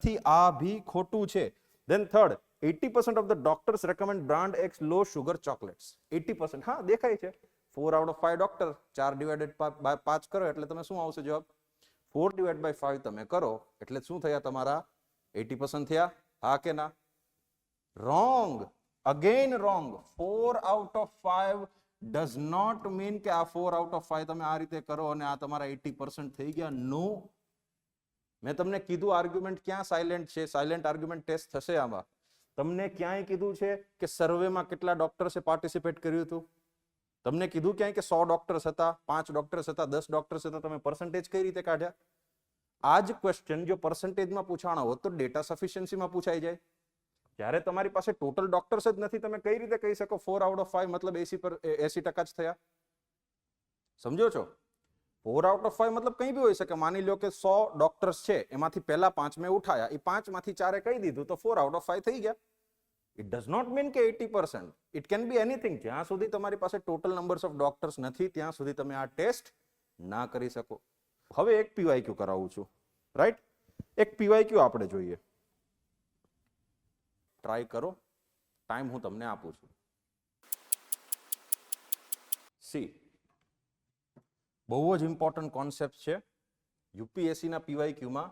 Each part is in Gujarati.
થી આ ભી ખોટું છે. Then third, 80% of the doctors recommend brand X low sugar chocolates. 80%. હા દેખાય છે. 4 out of 5 doctor 4 divided by 5 કરો એટલે તમે શું આવશે જવાબ? 4 divided by 5 તમે કરો એટલે શું થયા તમારા 80% થયા? હા કે ના? Wrong. Again wrong. 4 out of 5 does not mean કે આ 4 out of 5 તમે આ રીતે કરો અને આ તમારા 80% થઈ ગયા. નો. મેં તમને કીધું આર્ગ્યુમેન્ટ ક્યાં સાયલેન્ટ છે? સાયલેન્ટ આર્ગ્યુમેન્ટ ટેસ્ટ થશે આમાં. તમને ક્યાંય કીધું છે કે સર્વેમાં કેટલા ડોક્ટર્સે પાર્ટિસિપેટ કર્યું હતું? તમને કીધું ક્યાંય કે 100 ડોક્ટર્સ હતા, 5 ડોક્ટર્સ હતા, 10 ડોક્ટર્સ હતા, તમે પર્સન્ટેજ કઈ રીતે કાઢ્યા? આ જ ક્વેશ્ચન જો પર્સન્ટેજમાં પૂછાણો હોત તો ડેટા સફિશિયન્સીમાં પૂછાઈ જાય. જ્યારે તમારી પાસે ટોટલ ડોક્ટર્સ જ નથી, તમે કઈ રીતે કહી શકો 4 out of 5 મતલબ 80% જ થયા? સમજો છો? 4 out of 5 મતલબ કંઈ બી હોઈ શકે. માની લો કે 100 ડોક્ટર્સ છે, એમાંથી પહેલા 5 મેં ઉઠાયા, એ 5 માંથી 4 કહી દીધું તો 4 out of 5 થઈ ગયા. ઇટ ડઝ નોટ મીન કે 80%. It can be anything. જ્યાં સુધી તમારી પાસે ટોટલ નંબર્સ ઓફ ડોક્ટર્સ નથી ત્યાં સુધી તમે આ ટેસ્ટ ના કરી શકો. હવે એક પીવાયક્યુ કરાવું છું, રાઈટ? એક પીવાયક્યુ આપણે જોઈએ. ટ્રાય કરો. ટાઈમ હું તમને આપું છું. સી, બહુ જ ઇમ્પોર્ટન્ટ કોન્સેપ્ટ છે. યુપીએસસી ના પીવાયક્યુમાં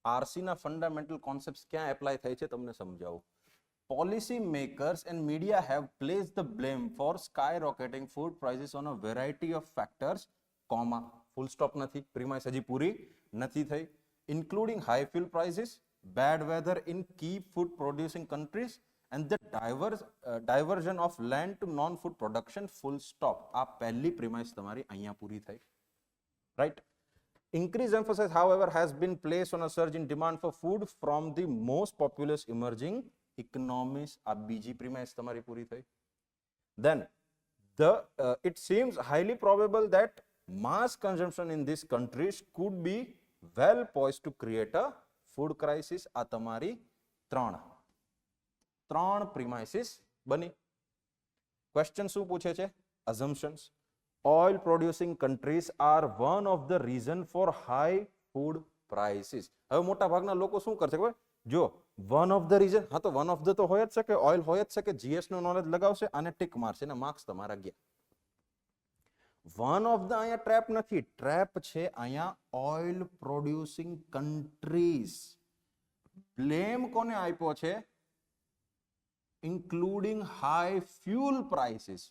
આરસી ના ફંડામેન્ટલ કોન્સેપ્ટ્સ ક્યાં એપ્લાય થાય છે તમને સમજાવું. Policy makers and media have placed the blame for skyrocketing food prices on a variety of factors, comma, full stop નથી, premise હજી પૂરી નથી થઈ, including high fuel prices, bad weather in key food producing countries and the diversion of land to non-food production, full stop. આ પહેલી premise તમારી અહીંયા પૂરી થઈ. Right? Increased emphasis, however, has been placed on a surge in demand for food from the most populous emerging economies. આ બીજી premise તમારી પૂરી થઈ. Then it seems highly probable that mass consumption in these countries could be well poised to create a food crisis. આ તમારી ત્રણ premises બની. Question શું પૂછે છે? Assumptions. Oil producing countries are one of the reason for high food prices. હવે મોટા ભાગના લોકો શું કરશે ખબર? જો વન ઓફ ધ રીઝન, હા તો વન ઓફ ધ તો હોય જ શકે, ઓઇલ હોય જ શકે, જીએસ નું નોલેજ લગાવશે અને ટીક મારશે ને માર્ક્સ તમારા ગયા. વન ઓફ ધ અહીંયા ટ્રેપ નથી, ટ્રેપ છે અહીંયા ઓઇલ પ્રોડ્યુસિંગ કન્ટ્રીઝ. બ્લેમ કોને આપ્યો છે? Including high fuel prices.